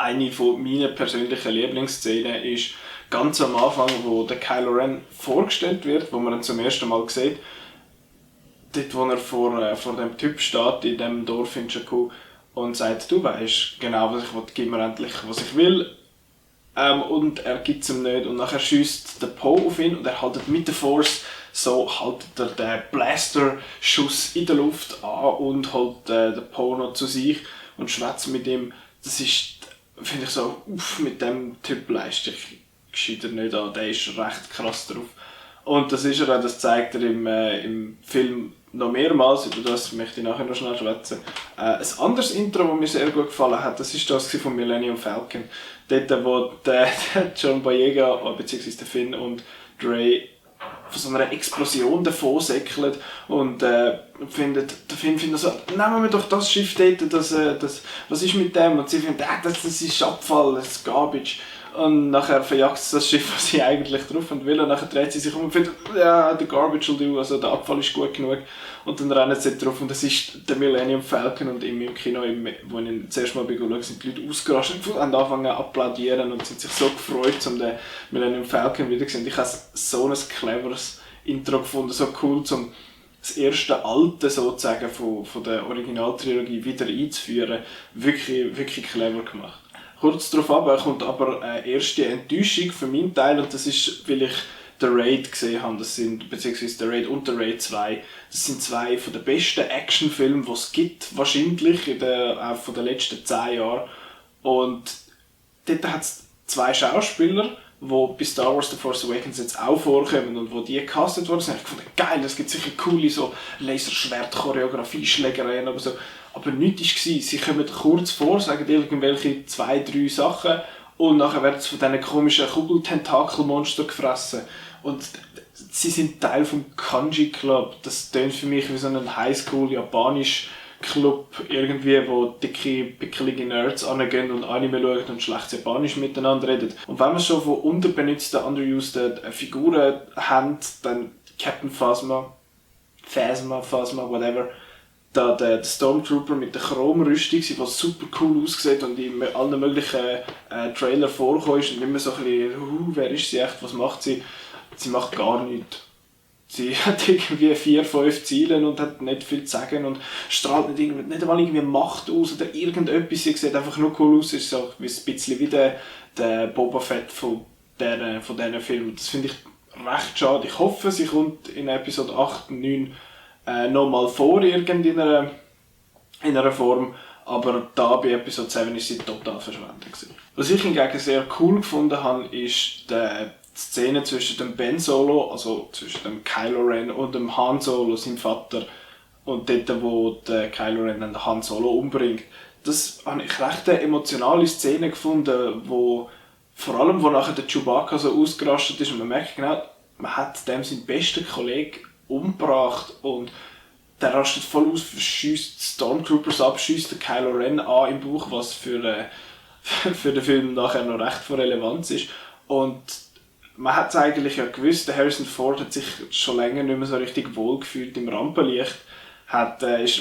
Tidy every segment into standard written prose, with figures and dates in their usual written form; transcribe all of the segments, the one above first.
eine von meiner persönlichen Lieblingsszenen ist ganz am Anfang, wo der Kylo Ren vorgestellt wird, wo man ihn zum ersten Mal sieht. Dort, wo er vor dem Typ steht, in dem Dorf in Jakku, und sagt, du weißt genau, was ich will, gib mir endlich, was ich will. Und er gibt es ihm nicht. Und nachher schiesst der Poe auf ihn und er haltet mit der Force so haltet er den Blaster-Schuss in der Luft an und holt den Poe noch zu sich und schwätzt mit ihm. Das ist, finde ich so, mit dem Typ leiste ich gescheiter nicht an. Der ist recht krass drauf. Und das ist er auch, das zeigt er im Film noch mehrmals, über das möchte ich nachher noch schnell schwätzen. Ein anderes Intro, das mir sehr gut gefallen hat, das ist das von Millennium Falcon. Dort, wo der John Boyega, bzw. der Finn und Rey von so einer Explosion davon säckeln und der Finn findet so, nehmen wir doch das Schiff dort, was ist mit dem? Und sie finden, das ist Abfall, das ist Garbage. Und nachher verjagt sie das Schiff, was sie eigentlich drauf will. Und nachher dreht sie sich um und findet, ja, der Garbage will do, also der Abfall ist gut genug. Und dann rennen sie drauf und das ist der Millennium Falcon. Und im Kino, wo ich ihn zuerst mal schaue, sind die Leute ausgerastet und anfangen zu applaudieren und sind sich so gefreut, um den Millennium Falcon wieder zu sehen. Ich habe so ein cleveres Intro gefunden, so cool, um das erste Alte sozusagen von der Originaltrilogie wieder einzuführen. Wirklich, wirklich clever gemacht. Kurz darauf kommt aber eine erste Enttäuschung für meinen Teil und das ist, weil ich The Raid gesehen habe, beziehungsweise The Raid und The Raid 2. Das sind zwei von den besten Actionfilme, die es gibt, wahrscheinlich auch von den letzten 10 Jahren. Und dort hat es zwei Schauspieler, die bei Star Wars The Force Awakens jetzt auch vorkommen und wo die gecastet worden sind. Ich fand, geil, es gibt sicher coole so Laserschwert-Choreografie, Schlägereien, aber so. Aber nichts war. Sie kommen kurz vor, sagen irgendwelche 2, 3 Sachen und nachher werden sie von diesen komischen Kugeltentakelmonster gefressen. Und sie sind Teil vom Kanji Club. Das klingt für mich wie so ein Highschool-Japanisch-Club, irgendwie, wo dicke, pickelige Nerds angehen und Anime schauen und schlecht Japanisch miteinander reden. Und wenn wir schon von unterbenutzten, underused Figuren haben, dann Captain Phasma, whatever, der Stormtrooper mit der Chromrüstung, die super cool aussieht und in allen möglichen Trailern vorkommt und immer so ein bisschen, wer ist sie echt, was macht sie? Sie macht gar nichts. Sie hat irgendwie 4, 5 Ziele und hat nicht viel zu sagen und strahlt nicht einmal irgendwie Macht aus oder irgendetwas. Sie sieht einfach nur cool aus. Sie ist so ein bisschen wie der Boba Fett von diesen Filmen. Das finde ich recht schade. Ich hoffe, sie kommt in Episode 8 und 9 nochmal vor in einer Form, aber da bei Episode 7 war sie total verschwendet. Was ich hingegen sehr cool gefunden habe, ist die Szene zwischen dem Ben Solo, also zwischen dem Kylo Ren und dem Han Solo, seinem Vater, und dort, wo der Kylo Ren den Han Solo umbringt. Das habe ich recht eine emotionale Szene gefunden, wo vor allem, wo nachher der Chewbacca so ausgerastet ist und man merkt genau, man hat dem seinen besten Kollegen umgebracht und der rastet voll aus, schiesst Stormtroopers ab, schiesst den Kylo Ren an im Bauch, was für den Film nachher noch recht von Relevanz ist. Und man hat es eigentlich ja gewusst, der Harrison Ford hat sich schon länger nicht mehr so richtig wohlgefühlt im Rampenlicht, ist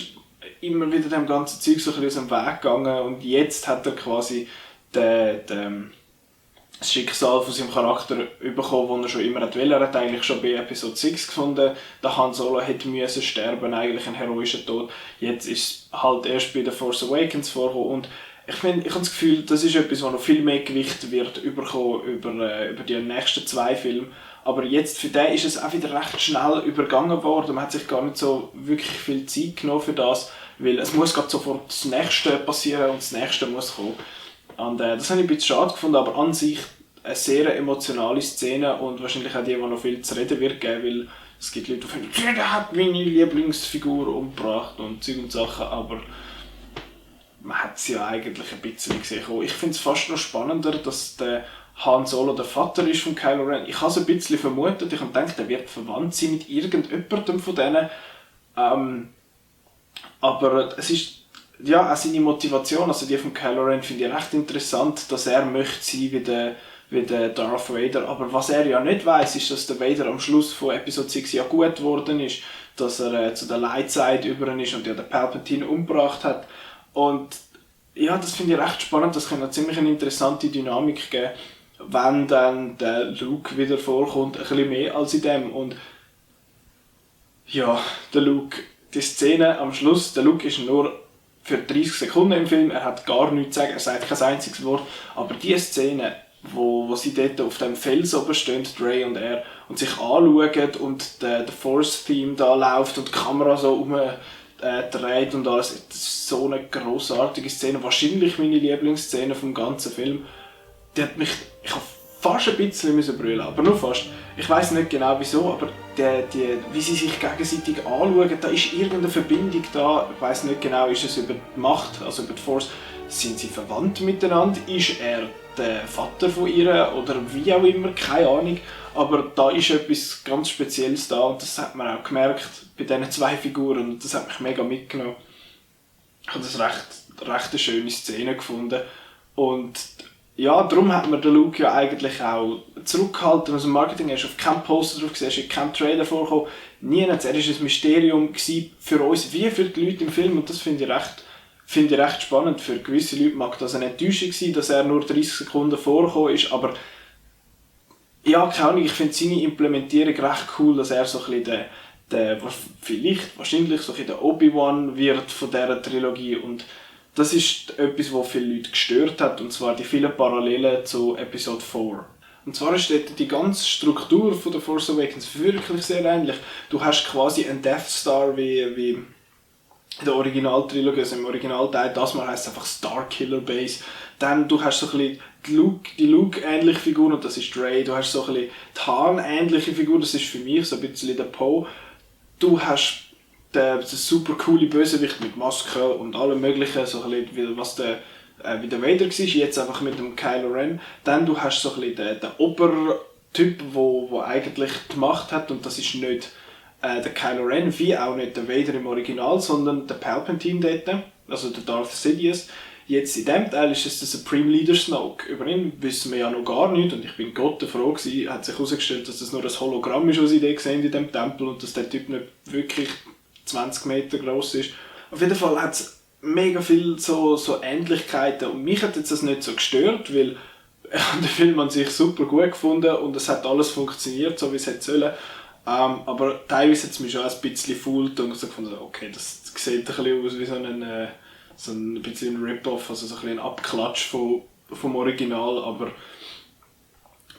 immer wieder dem ganzen Zeug so ein bisschen aus dem Weg gegangen und jetzt hat er quasi das Schicksal von seinem Charakter bekommen, das er schon immer wollte. Er hat eigentlich schon bei Episode 6 gefunden, der Han Solo hätte müssen sterben, eigentlich ein heroischer Tod. Jetzt ist es halt erst bei The Force Awakens vorgekommen und ich habe das Gefühl, das ist etwas, das noch viel mehr Gewicht wird bekommen über die nächsten 2 Filme. Aber jetzt für den ist es auch wieder recht schnell übergangen worden. Man hat sich gar nicht so wirklich viel Zeit genommen für das, weil es muss gerade sofort das Nächste passieren und das Nächste muss kommen. Und das habe ich ein bisschen schade gefunden, aber an sich eine sehr emotionale Szene und wahrscheinlich auch die noch viel zu reden wird geben, weil es gibt Leute, die finden, der hat meine Lieblingsfigur umgebracht und Zeug und Sachen, aber man hat es ja eigentlich ein bisschen gesehen. Ich finde es fast noch spannender, dass der Han Solo der Vater ist von Kylo Ren. Ich habe es ein bisschen vermutet, ich habe gedacht, er wird verwandt sein mit irgendjemandem von denen. Aber es ist ja auch seine Motivation, also die von Kylo Ren, finde ich recht interessant, dass er möchte sein wie der Darth Vader. Aber was er ja nicht weiss, ist, dass der Vader am Schluss von Episode 6 ja gut geworden ist, dass er zu der Light Side über ist und ja den Palpatine umgebracht hat. Und ja, das finde ich recht spannend, das könnte eine ziemlich eine interessante Dynamik geben, wenn dann der Luke wieder vorkommt, ein bisschen mehr als in dem. Und ja, der Luke, die Szene am Schluss, der Luke ist nur für 30 Sekunden im Film, er hat gar nichts zu sagen, er sagt kein einziges Wort, aber die Szene, wo sie dort auf dem Fels oben stehen, Rey und er, und sich anschauen und der Force-Theme da läuft und die Kamera so dreht und alles, das ist so eine grossartige Szene, wahrscheinlich meine Lieblingsszene vom ganzen Film. Die hat mich, ich habe fast ein bisschen müssen brüllen, aber nur fast. Ich weiß nicht genau wieso, aber wie sie sich gegenseitig anschauen, da ist irgendeine Verbindung da. Ich weiß nicht genau, ist es über die Macht, also über die Force, sind sie verwandt miteinander? Ist er der Vater von ihr oder wie auch immer, keine Ahnung. Aber da ist etwas ganz Spezielles da und das hat man auch gemerkt bei diesen zwei Figuren und das hat mich mega mitgenommen. Ich habe das recht eine schöne Szene gefunden und ja, darum hat man den Luke ja eigentlich auch zurückgehalten aus dem Marketing. Er ist auf keinem Poster drauf gesehen, er ist in keinem Trailer vorgekommen. Er war ein Mysterium für uns wie für die Leute im Film und das finde ich recht spannend. Für gewisse Leute mag das eine Enttäuschung sein, dass er nur 30 Sekunden vorgekommen ist, aber ja, keine Ahnung, ich finde seine Implementierung recht cool, dass er so ein bisschen wahrscheinlich so ein bisschen der Obi-Wan wird von dieser Trilogie und das ist etwas, was viele Leute gestört hat, und zwar die vielen Parallelen zu Episode 4. Und zwar ist dort die ganze Struktur von The Force Awakens wirklich sehr ähnlich. Du hast quasi einen Death Star wie in der Originaltrilogie, also im Originalteil, das mal heisst einfach Starkiller Base. Dann du hast so ein bisschen die Luke-ähnliche Figur, und das ist Rey. Du hast so ein bisschen die Han-ähnliche Figur, das ist für mich so ein bisschen der Poe. Du hast der super coole Bösewicht mit Maske und allem möglichen, so ein bisschen, was wie der Vader war, jetzt einfach mit dem Kylo Ren. Dann du hast so ein bisschen den Obertyp, wo eigentlich die Macht hat, und das ist nicht der Kylo Ren, wie auch nicht der Vader im Original, sondern der Palpatine dort, also der Darth Sidious. Jetzt in diesem Teil ist es der Supreme Leader Snoke. Über ihn wissen wir ja noch gar nicht und ich bin Gott froh gewesen. Hat sich herausgestellt, dass das nur ein Hologramm ist, was sie dort sehen in diesem Tempel, und dass der Typ nicht wirklich 20 Meter groß ist. Auf jeden Fall hat es mega viele so Ähnlichkeiten und mich hat jetzt das nicht so gestört, weil ich habe den Film an sich super gut gefunden und es hat alles funktioniert, so wie es hätte sollen. Aber teilweise hat es mich schon ein bisschen gefühlt und so gefunden, okay, das sieht ein bisschen aus wie so ein bisschen ein Rip-Off, also so ein bisschen ein Abklatsch vom Original, aber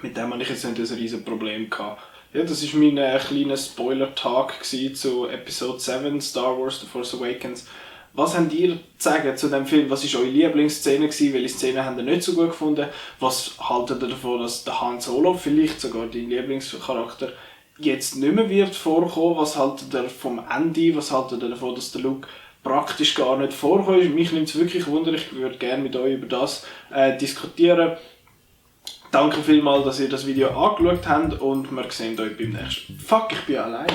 mit dem hatte ich jetzt nicht ein riesen Problem gehabt. Ja, das war mein kleiner Spoiler-Tag zu Episode 7, Star Wars The Force Awakens. Was habt ihr zu sagen zu diesem Film? Was war eure Lieblingsszene? Welche Szene habt ihr nicht so gut gefunden? Was haltet ihr davon, dass der Han Solo, vielleicht sogar dein Lieblingscharakter, jetzt nicht mehr wird vorkommen? Was haltet ihr vom Ende? Was haltet ihr davon, dass der Luke praktisch gar nicht vorkommt? Mich nimmt es wirklich Wunder, ich würde gerne mit euch über das diskutieren. Danke vielmals, dass ihr das Video angeschaut habt und wir sehen euch beim nächsten. Fuck, ich bin allein.